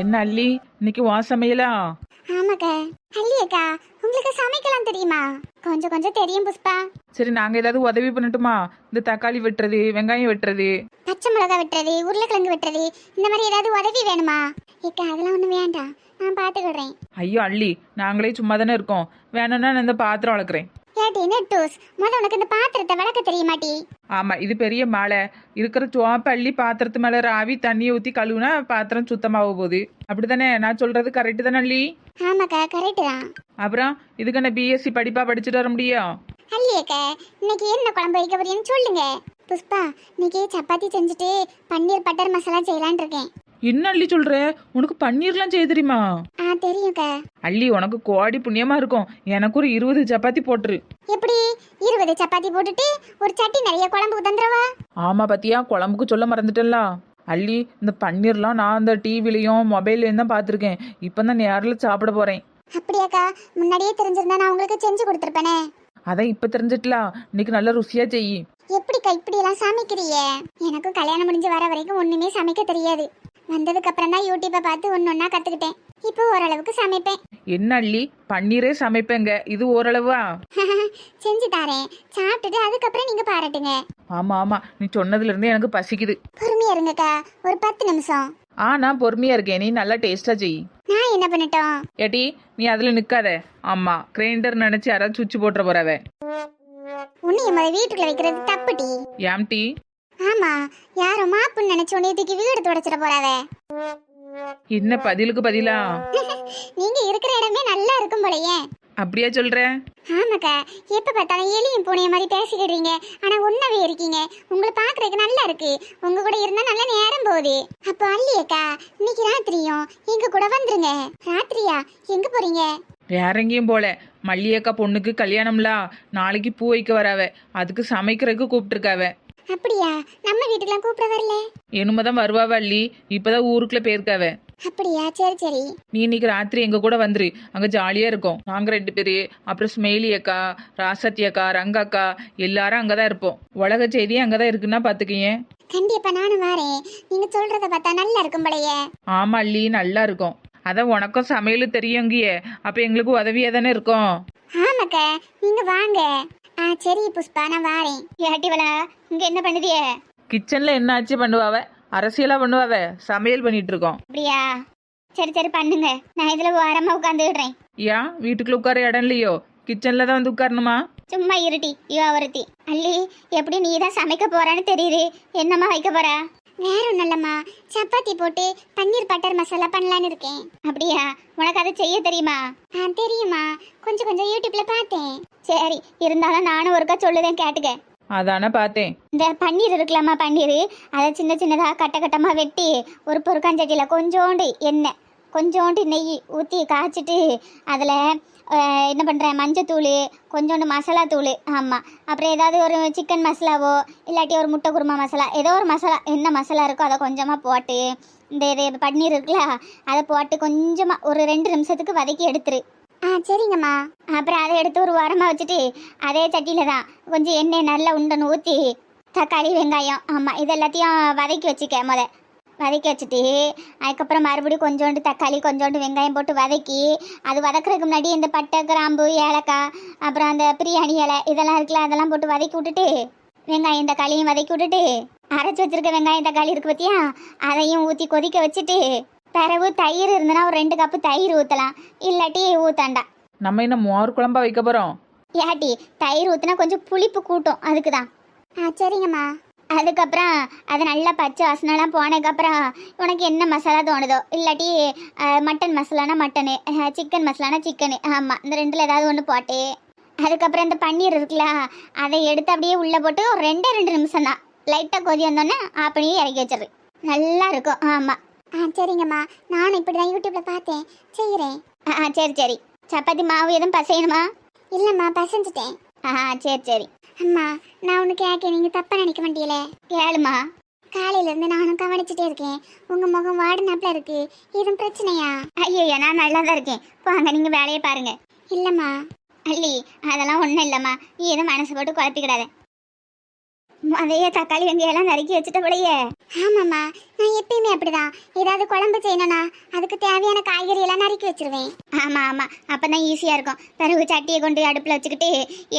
என்ன அள்ளி, இன்னைக்கு உன் சமையலா? ஆமாக்கா. அல்லியக்கா, உங்களுக்கு சமைக்கலாம் தெரியுமா? கொஞ்சம் கொஞ்சம் தெரியும் புஷ்பா. சரி, நாங்க ஏதாவது உதவி பண்ணட்டுமா? இந்த தக்காளி வெட்டுறது, வெங்காயம் வெட்டுறது. பச்சை மிளகா வெட்டுறது, உருளைக்கிழங்கு வெட்டுறது, இந்த மாதிரி ஏதாவது உதவி வேணுமா? ஏக்கா அதெல்லாம் ஒன்றும் வேண்டாம், நான் பார்த்துக்கிடுறேன். ஐயோ அள்ளி, நாங்களே சும்மா தானே இருக்கோம். வேணும்னா நான் இந்த பாத்திரம் வளர்க்குறேன். ஏட்டி நெட்டூஸ், உனக்கு இந்த பாத்திரத்தை விளக்க தெரியுமாட்டி? ஆமா, இது பெரிய மாலை. இருக்கிற சோப்பு அள்ளி பாத்திரத்து மேல ஆவி தண்ணியை ஊத்தி கழுவுனா பாத்திரம் சுத்தமாக போகுது. அப்படித்தானே? நான் சொல்றது கரெக்டு தானே அள்ளி? ஆமாக்கா, கரெக்டு தான். அப்புறம் இதுக்கு என்ன பிஎஸ்சி படிப்பா படிச்சுட்டு வர முடியும்? அல்லியக்கா, இன்னைக்கு என்ன குழம்பு வைக்க போறீங்கன்னு சொல்லுங்க. புஷ்பா, இன்னைக்கு சப்பாத்தி செஞ்சுட்டு பன்னீர் பட்டர் மசாலா செய்யலான் இருக்கேன். என்ன அள்ளி சொல்ற? உனக்கு பன்னீர்லாம் செய்ய தெரியுமா? தெரியும்க்கா. அள்ளி, உனக்கு கோடி புண்ணியமா இருக்கும். எனக்கு ஒரு 20 சப்பாத்தி போட்டுரு. எப்படி 20 சப்பாத்தி போட்டுட்டு ஒரு சட்டி நிறைய குழம்புக்கு தந்துடவா? ஆமா, பாத்தியா, குழம்புக்கு சொல்ல மறந்துட்டேன்ல. அள்ளி, இந்த பன்னீர்லாம் நான் அந்த டிவிலையும் மொபைல்லையும் தான் பார்த்துருக்கேன். இப்போ தான் நேரில் சாப்பிட போறேன். அப்படியாக்கா? முன்னாடியே தெரிஞ்சிருந்தா நான் உங்களுக்கு செஞ்சு கொடுத்துருப்பேனே. அதான் இப்போ தெரிஞ்சிட்டலாம். இன்னைக்கு நல்ல ருசியா செய். எப்படிக்கா இப்படி எல்லாம் சமைக்கிறியே? எனக்கும் கல்யாணம் முடிஞ்சு வர வரைக்கும் ஒண்ணுமே சமைக்க தெரியாது. வந்ததுக்கு அப்புறம் தான் யூடியூப்பை பார்த்து ஒன்னொன்னா கத்துக்கிட்டேன். இப்போ ஓரளவுக்கு சமைப்பேன். என்ன அள்ளி, பன்னீரே சமைப்பேங்க, இது ஓரளவா? செஞ்சு தாரேன், சாப்பிட்டுட்டு அதுக்கப்புறம் நீங்க பாராட்டுங்க. ஆமா ஆமா, நீ சொன்னதுல இருந்தே எனக்கு பசிக்குது. பொறுமையா இருங்கக்கா, ஒரு 10 நிமிஷம். நான் பொறுமையா இருக்கேன். நீ நல்லா டேஸ்டா செய். நான் என்ன பண்ணட்டும்? ஏட்டி, நீ அதுல நிக்காத. ஆமா, கிரைண்டர் நினைச்சு யாராவது சுவிட்ச் போட்டுற போறவ. உன்னைய முத வீட்டுக்குள்ள வைக்கிறது தப்புடி. ஏம் டீ? ஆமா, யாரும் மாப்புன்னு நினைச்சு உன்னைய தூக்கி வீடு துடைச்சிட போறாவ. என்ன பதிலுக்கு பதிலா? நீங்க இருக்கிற இடமே நல்லா இருக்கும் போலயே. அப்படியா சொல்ற? ஆமாக்கா, எப்ப பார்த்தாலும் எலியும் பூனைய மாதிரி பேசிக்கிடுறீங்க. ஆனா ஒன்னாவே இருக்கீங்க. உங்களை பாக்குறதுக்கு நல்லா இருக்கு. உங்க கூட இருந்தா நல்ல நேரம் போகுது. அப்ப அல்லியக்கா, இன்னைக்கு ராத்திரியும் எங்க கூட வந்துருங்க. ராத்திரியா? எங்க போறீங்க? வேற எங்கேயும் போல. மல்லியக்கா பொண்ணுக்கு கல்யாணம்ல, நாளைக்கு பூ வைக்க வராவ. அதுக்கு சமைக்கிறதுக்கு கூப்பிட்டுருக்காவ. அப்படியா? நம்ம வீட்டுக்கெல்லாம் கூப்பிட வரல? இனிமேதான் வருவாவ அள்ளி. இப்பதான் ஊருக்குள்ள போயிருக்காவ. அப்படியா? சரி சரி. நீ இன்னைக்கு ராத்திரி எங்க கூட வந்துரு. அங்க ஜாலியா இருக்கும். நாங்க 2 பேரு, அப்புறம் ஸ்மெயிலி அக்கா, ராசத்தி அக்கா, ரங்காக்கா எல்லாரும் அங்கதான் இருப்போம். உலக செய்தியே அங்கதான் இருக்குன்னா பாத்துக்கீங்க. கண்டிப்பா நானும் வரேன். நீங்க சொல்றத பார்த்தா நல்லா இருக்கும் போலயே. ஆமா அள்ளி, நல்லா இருக்கும். அதான் உனக்கும் சமையல் தெரியுங்கியே, அப்ப எங்களுக்கு உதவியா தானே இருக்கும். ஆமாக்கா, நீங்க வாங்க. சரி புஷ்பா, நான் வாரேன். ஏட்டிவளா, இங்க என்ன பண்ணுதிய? கிச்சன்ல என்ன ஆச்சு பண்ணுவாவ? அரசியலா பண்ணுவாவ. சமையல் பண்ணிட்டு இருக்கோம். அப்படியா? சரி சரி பண்ணுங்க, நான் இதுல ஓரமா உட்காந்துடுறேன். ஏன் வீட்டுக்குள்ள உட்கார இடம் இல்லையோ? கிச்சன்ல தான் வந்து உட்காரணுமா? சும்மா இருட்டி இவ ஒருத்தி. அல்லி, எப்படி நீ தான் சமைக்க போறான்னு தெரியுது. என்னம்மா வைக்க போற? வேற ஒன்றும் இல்லம்மா, சப்பாத்தி போட்டு பன்னீர் பட்டர் மசாலா பண்ணலான்னு இருக்கேன். அப்படியா? உனக்கு அதை செய்ய தெரியுமா? தெரியுமா, கொஞ்சம் கொஞ்சம் யூடியூப்ல பார்த்தேன். சரி, இருந்தாலும் நானும் ஒருக்கா சொல்லுவேன், கேட்டுக்க. அதானே பார்த்தேன். இந்த பன்னீர் இருக்கலாமா, பன்னீர் அதை சின்ன சின்னதாக கட்ட கட்டமாக வெட்டி ஒரு பொருக்காஞ்சட்டியில் கொஞ்சோண்டு எண்ணெய் கொஞ்சோண்டு நெய் ஊற்றி காய்ச்சிட்டு அதில் என்ன பண்ணுறேன், மஞ்சத்தூள், கொஞ்சோண்டு மசாலா தூள், ஆமாம், அப்புறம் ஏதாவது ஒரு சிக்கன் மசாலாவோ இல்லாட்டி ஒரு முட்டை குருமா மசாலா, ஏதோ ஒரு மசாலா, என்ன மசாலா இருக்கோ அதை கொஞ்சமாக போட்டு இந்த இது பன்னீர் இருக்குல்ல அதை போட்டு கொஞ்சமாக ஒரு 2 நிமிஷத்துக்கு வதக்கி எடுத்துரு. சரிங்கம்மா. அப்புறம் அதை எடுத்து ஒரு ஓரமாக வச்சுட்டு அதே சட்டியில் தான் கொஞ்சம் எண்ணெய் நல்லா உண்டன்னு ஊற்றி தக்காளி வெங்காயம், ஆமாம், இது எல்லாத்தையும் வதக்கி வச்சுக்க. வதக்கி வச்சுட்டு அதுக்கப்புறம் மறுபடியும் கொஞ்சோண்டு தக்காளி கொஞ்சோண்டு வெங்காயம் போட்டு வதக்கி அது வதக்குறதுக்கு முன்னாடி இந்த பட்டை கிராம்பு ஏலக்காய் அப்புறம் அந்த பிரியாணி இலை இதெல்லாம் இருக்குல்ல அதெல்லாம் போட்டு வதக்கி விட்டுட்டு வெங்காயம் தக்காளியும் வதக்கி விட்டுட்டு அரைச்சி வச்சிருக்க வெங்காயம் தக்காளி இருக்கு பார்த்தியா, அதையும் ஊற்றி கொதிக்க வச்சுட்டு பிறகு தயிர் இருந்தனா ஒரு 2 கப்பு தயிர் ஊற்றலாம், இல்லாட்டி ஊத்தாண்டா. நம்ம என்ன மோர் குழம்பா வைக்க போறோம்? ஏட்டி, தயிர் ஊற்றினா கொஞ்சம் புளிப்பு கூட்டும், அதுக்கு தான். சரிங்கம்மா. அதுக்கப்புறம் அது நல்லா பச்சை வாசனைலாம் போனதுக்கப்புறம் உனக்கு என்ன மசாலா தோணுதோ, இல்லாட்டி மட்டன் மசாலானா மட்டனு, சிக்கன் மசாலானா சிக்கனு, ஆமாம், இந்த 2ல் ஏதாவது ஒன்று போட்டு அதுக்கப்புறம் இந்த பன்னீர் இருக்குல்ல அதை எடுத்து அப்படியே உள்ளே போட்டு ஒரு 2 நிமிஷம் தான் லைட்டாக கொதி வந்தோன்னே பண்ணி இறக்கி வச்சிரு. நல்லா இருக்கும். ஆமாம். சரிங்கம்மா, நானும் இப்படி தான் யூடியூப்பில் பார்த்தேன், செய்கிறேன். சரி சரி. சப்பாத்தி மாவு எதுவும் பசையணுமா? இல்லைம்மா, பசைஞ்சிட்டேன். சரி சரி. அம்மா, நான் ஒன்று கேட்க, நீங்கள் தப்பாக நினைக்க மாட்டீங்களே? கேளுமா. காலையிலேருந்து நானும் கவனிச்சுட்டே இருக்கேன், உங்கள் முகம் வாடினாப்ல இருக்கு, எதுவும் பிரச்சனையா? ஐயோ, நான் நல்லா தான் இருக்கேன், வாங்க நீங்கள் வேலையை பாருங்க. இல்லைம்மா. அல்லி, அதெல்லாம் ஒன்றும் இல்லைம்மா, நீ எதுவும் மனசு போட்டு குழப்பிக்கிடாத. அதையே தக்காளி வெங்காயம்லாம் நறுக்கி வச்சுட்ட போலயே. ஆமாம்மா, நான் எப்பயுமே அப்படிதான். ஏதாவது குழம்பு செய்யணும்னா அதுக்கு தேவையான காய்கறி எல்லாம் நறுக்கி வச்சிருவேன். ஆமா ஆமா, அப்பதான் ஈஸியா இருக்கும். பிறகு சட்டியை கொண்டு அடுப்புல வச்சுக்கிட்டு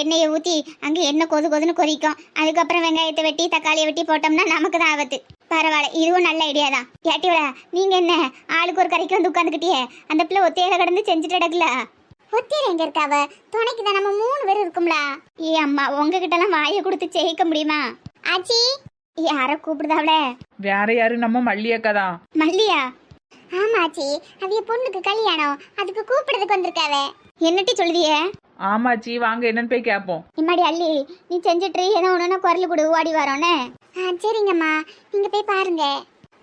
எண்ணெயை ஊத்தி அங்கே எண்ணெய் கொது கொதுன்னு கொதிக்கும். அதுக்கப்புறம் வெங்காயத்தை வெட்டி தக்காளியை வெட்டி போட்டோம்னா நமக்கு தான் ஆபத்து. பரவாயில்ல, இதுவும் நல்ல ஐடியா தான். ஏட்டிவளா, நீங்க என்ன ஆளுக்கு ஒரு கறிக்கு வந்து உட்காந்துக்கிட்டியே? அந்த பிள்ளை ஒத்தையில கடந்து செஞ்சுட்டு கிடக்கல. ஒத்தையில எங்க இருக்காவ? துணைக்கு தான் நம்ம 3 பேர் இருக்கும்ல. ஏ அம்மா, உங்ககிட்ட எல்லாம் வாயை கொடுத்து ஜெயிக்க முடியுமா? ஆச்சி, யார கூப்பிடுதாவள? வேற யாரு, நம்ம மல்லியக்கா தான். மல்லியா? ஆமா ஆச்சி, அவிய பொண்ணுக்கு கல்யாணம், அதுக்கு கூப்பிடுறதுக்கு வந்திருக்காவ. என்னட்டி சொல்லுதியே? ஆமாச்சி, வாங்க என்னன்னு போய் கேட்போம். இம்மாடி அள்ளி, நீ செஞ்சுட்டு ஏதோ ஒண்ணுன்னா குரல் கொடு, ஓடி வரோன்னு. சரிங்கம்மா, நீங்க போய் பாருங்க.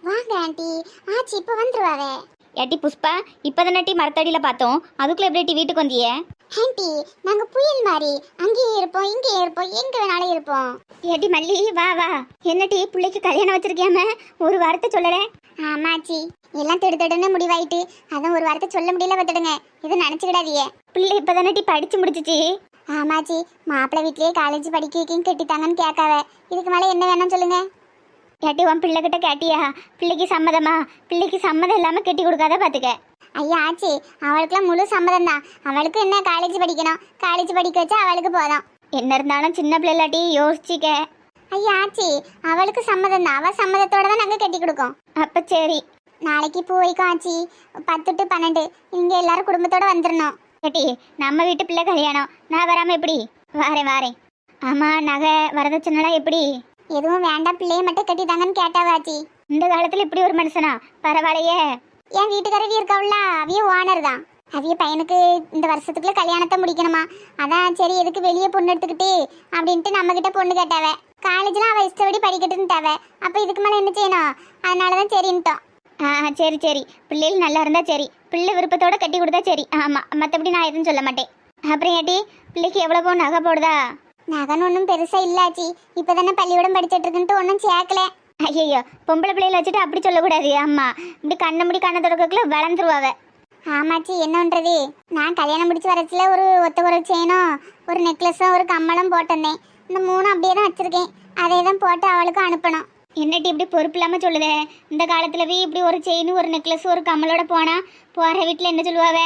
வாங்க ஆண்டி, ஆச்சி இப்ப வந்துருவாவே. ஏட்டி புஷ்பா, இப்பதானட்டி மரத்தடியில பார்த்தோம், அதுக்குள்ள எப்படி வீட்டுக்கு வந்தியே? ஆண்டி, நாங்க புயல் மாதிரி அங்கேயே இருப்போம், இங்கேயே இருப்போம், எங்க வேணாலும் இருப்போம். ஏட்டி மல்லி, வா வா. என்னட்டி பிள்ளைக்கு கல்யாணம் வச்சிருக்கியாம? ஒரு வார்த்தை சொல்லல. ஆமாச்சி, எல்லாம் திடுன்னு முடிவாயிட்டு, அதான் ஒரு வார்த்தை சொல்ல முடியல. பார்த்துடுங்க, இதை நினைச்சுக்கிடாதியே. பிள்ளை இப்பதானட்டி படிச்சு முடிச்சிச்சு. ஆமாச்சி, மாப்பிள்ளை வீட்லயே காலேஜ் படிக்க வைக்கின்னு கெட்டித்தாங்கன்னு கேட்காவ. இதுக்கு மேல என்ன வேணும்னு சொல்லுங்க. கேட்டி, உன் பிள்ளைகிட்ட கேட்டியா? பிள்ளைக்கு சம்மதமா? பிள்ளைக்கு சம்மதம் இல்லாம கெட்டி கொடுக்காத பாத்துக்க. ஐயா ஆச்சி, அவளுக்குலாம் முழு சம்மதம் தான். அவளுக்கு என்ன காலேஜ் படிக்கணும், காலேஜ் படிக்க வச்சா அவளுக்கு போதும். என்ன இருந்தாலும் சின்ன பிள்ளை இல்லாட்டி யோசிச்சிக்க. ஐயா ஆச்சி, அவளுக்கு சம்மதம் தான். அவ சம்மதத்தோட தான் நாங்க கட்டி கொடுக்கோம். அப்ப சரி, நாளைக்கு பூ வைக்கும் ஆச்சி. 10 to 12 இங்க எல்லாரும் குடும்பத்தோட வந்துடணும். கேட்டி, நம்ம வீட்டு பிள்ளை கல்யாணம், நான் வராம எப்படி? வாரேன் வாரேன். ஆமா, நகை வரதட்சணைலாம் எப்படி? எதுவும் வேண்டாம், பிள்ளைய மட்டும் கட்டிட்டாங்கன்னு கேட்டாவாச்சி. இந்த காலத்துல இப்படி ஒரு மனுஷனா? பரவாயில்லையே. என் வீட்டுக்காரவி இருக்காவுல, அவிய ஓனர் தான். அவிய பையனுக்கு இந்த வருஷத்துக்குள்ள கல்யாணத்தை முடிக்கணுமா. அதான் சரி, எதுக்கு வெளியே பொண்ணு எடுத்துக்கிட்டு அப்படின்ட்டு நம்ம கிட்ட பொண்ணு கேட்டாவ. காலேஜ்லாம் அவ இஷ்டப்படி படிக்கட்டுன்ட்டாவ. அப்ப இதுக்கு மேல என்ன செய்யணும்? அதனாலதான் சரின்ட்டோம். சரி சரி, பிள்ளைகள் நல்லா இருந்தா சரி, பிள்ளை விருப்பத்தோட கட்டி கொடுத்தா சரி. ஆமா, மற்றபடி நான் எதுவும் சொல்ல மாட்டேன். அப்புறம் ஏட்டி, பிள்ளைக்கு எவ்வளவு நகை போடுதா? நகன்னு ஒன்றும் பெருசா இல்லாச்சி. இப்பதானே பள்ளிக்கூடம் படிச்சுட்டு இருக்குன்ட்டு ஒன்றும் சேர்க்கல. ஐயோ, பொம்பளை பிள்ளைகளை வச்சுட்டு அப்படி சொல்லக்கூடாது. அம்மா, இப்படி கண்ணை முடி கண்ணை தொடக்கக்குள்ள வளர்ந்துருவாவ. ஆமாச்சி, என்னன்றது? நான் கல்யாணம் முடிச்சு வரச்சுல ஒரு ஒத்த குரல் செயினும் ஒரு நெக்லஸும் ஒரு கம்மலும் போட்டிருந்தேன். இந்த 3 அப்படியே தான் வச்சிருக்கேன். அதே தான் போட்டு அவளுக்கு அனுப்பணும். என்னட்டி இப்படி பொறுப்பு இல்லாம சொல்லுதே? இந்த காலத்துலவே இப்படி ஒரு செயின் ஒரு நெக்லஸ் ஒரு கம்மலோட போனா போற வீட்டுல என்ன சொல்லுவாவ?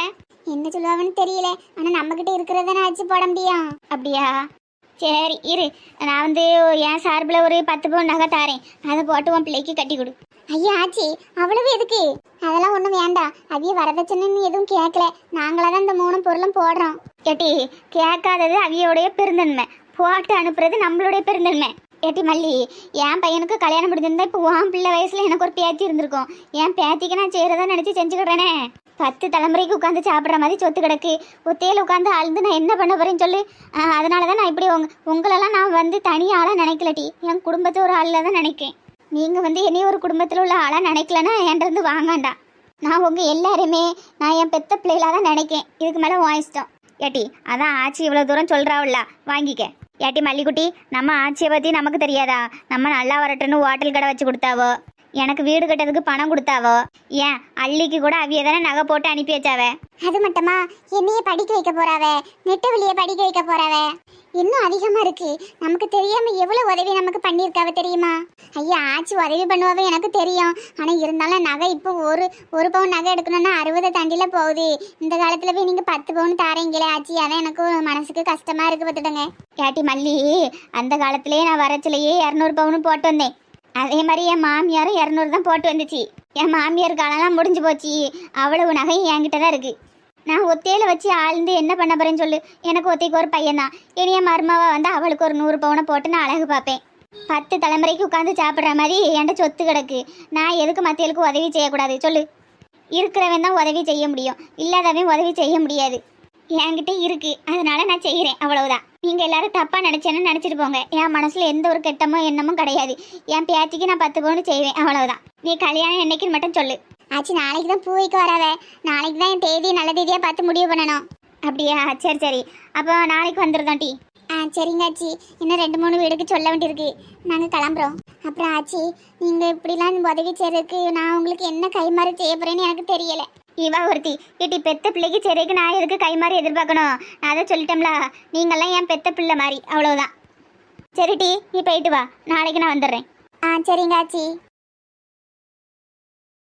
என்ன சொல்லுவாவன்னு தெரியல. ஆனா நம்ம கிட்ட இருக்கிறத நான் வச்சு போட முடியும். அப்படியா? சரி இரு, நான் வந்து என் சார்பில் ஒரு 10 பவுன் நகை தாரேன். அதை போட்டு உன் பிள்ளைக்கு கட்டி கொடு. ஐயா ஆச்சி, அவ்வளவு எதுக்கு? அதெல்லாம் ஒன்றும் வேண்டாம். அவிய வரதட்சணைன்னு எதுவும் கேட்கல. நாங்களாக தான் இந்த 3 பொருளும் போடுறோம். ஏட்டி, கேட்காதது அவியோடைய பெருந்தன்மை, போட்டு அனுப்புறது நம்மளுடைய பெருந்தன்மை. ஏட்டி மல்லி, என் பையனுக்கு கல்யாணம் முடிஞ்சிருந்தா இப்போ உன் பிள்ளை வயசுல எனக்கு ஒரு பேத்தி இருந்திருக்கும். என் பேத்திக்கு நான் செய்கிறதா நினச்சி செஞ்சுக்கிறேனே. 10 தலைமுறைக்கு உட்காந்து சாப்பிட்ற மாதிரி சொத்து கிடக்கு. ஒத்தையில் உட்காந்து அழுந்து நான் என்ன பண்ண போறேன்னு சொல்லு. அதனால தான் நான் இப்படி உங்களெல்லாம் நான் வந்து தனியாளாக நினைக்கலட்டி, என் குடும்பத்தை ஒரு ஆளில் தான் நினைக்கேன். நீங்கள் வந்து என்னையும் ஒரு குடும்பத்தில் உள்ள ஆளாக நினைக்கலன்னா என்கிட்ட வாங்காண்டா. நான் உங்கள் எல்லாருமே நான் என் பெத்த பிள்ளைகளாக தான் நினைக்கேன். இதுக்கு மேலே வாங்கிச்சிட்டோம். ஏட்டி, அதான் ஆச்சி இவ்வளோ தூரம் சொல்கிறாவில்ல, வாங்கிக்க. ஏட்டி மல்லிக்குட்டி, நம்ம ஆட்சியை பற்றி நமக்கு தெரியாதா? நம்ம நல்லா வரட்டுன்னு ஹோட்டல் கடை வச்சு கொடுத்தாவோ, எனக்கு வீடு கட்டதுக்கு பணம் கொடுத்தாவோ, ஏன் அள்ளிக்கு கூட அவிய தானே நகை போட்டு அனுப்பி வச்சாவ. அது மட்டுமா, என்னைய படிக்க வைக்க போறாவ, நெட்டவெளிய படிக்க வைக்க போறாவ. இன்னும் அதிகமா இருக்கு. நமக்கு தெரியாம எவ்வளவு உதவி நமக்கு பண்ணியிருக்காவ தெரியுமா? ஐயா ஆச்சி உதவி பண்ணுவாவ எனக்கு தெரியும். ஆனா இருந்தாலும் நகை இப்போ ஒரு பவுன் நகை எடுக்கணும்னா 60 தாண்டில போகுது. இந்த காலத்துல போய் நீங்க 10 பவுன் தாரீங்களே ஆச்சி, அதான் எனக்கு மனசுக்கு கஷ்டமா இருக்கு பார்த்துடுங்க. ஏட்டி மல்லி, அந்த காலத்திலேயே நான் வரச்சிலேயே 200 பவுன் போட்டு வந்தேன். அதே மாதிரி என் மாமியாரும் 200 தான் போட்டு வந்துச்சு. என் மாமியார் காலம்லாம் முடிஞ்சு போச்சு. அவ்வளவு நகையும் என்கிட்ட தான் இருக்கு. நான் ஒத்தையில வச்சு ஆழ்ந்து என்ன பண்ண போறேன்னு சொல்லு. எனக்கு ஒத்தைக்கு ஒரு பையன் தான். இனிய மருமாவா வந்து அவளுக்கு ஒரு 100 பவுனை போட்டு நான் அழகு பார்ப்பேன். 10 தலைமுறைக்கு உட்காந்து சாப்பிட்ற மாதிரி என்கிட்ட சொத்து கிடக்கு. நான் எதுக்கு மற்றவங்களுக்கு உதவி செய்யக்கூடாது சொல்லு? இருக்கிறவன் தான் உதவி செய்ய முடியும், இல்லாதவன் உதவி செய்ய முடியாது. என்கிட்ட இருக்கு, அதனால நான் செய்கிறேன், அவ்வளவுதான். நீங்கள் எல்லாரும் தப்பாக நினச்சேன்னு நினச்சிட்டு போங்க. என் மனசில் எந்த ஒரு கெட்டமோ எண்ணமும் கிடையாது. என் பேத்திக்கு நான் 10 பவுன் செய்வேன், அவ்வளவுதான். நீ கல்யாணம் என்னைக்குன்னு மட்டும் சொல்லு. ஆச்சு, நாளைக்கு தான் பூ வைக்க வராத. நாளைக்கு தான் என் தேதி நல்ல தேதியாக பார்த்து முடிவு பண்ணணும். அப்படியா? சரி சரி, அப்போ நாளைக்கு வந்துருந்தோம் டீ. சரிங்க ஆச்சி, இன்னும் 2-3 வீடுக்கு சொல்ல வேண்டியிருக்கு. நாங்கள் கிளம்புறோம். அப்புறம் ஆச்சி, நீங்கள் இப்படிலாம் உதவி செய்யறதுக்கு நான் உங்களுக்கு என்ன கைமாறு செய்ய போகிறேன்னு எனக்கு தெரியலை. இவா ஒருத்தி ஏட்டி, பெத்த பிள்ளைக்கு சரிக்கு நான் எதுக்கு கைமாறி எதிர்பார்க்கணும்? நான் அதை சொல்லிட்டோம்ல, நீங்கள்லாம் என் பெத்த பிள்ளை மாதிரி, அவ்வளவுதான். சரி டி, நீ போயிட்டு வா, நாளைக்கு நான் வந்துடுறேன். ஆ சரிங்க ஆச்சி.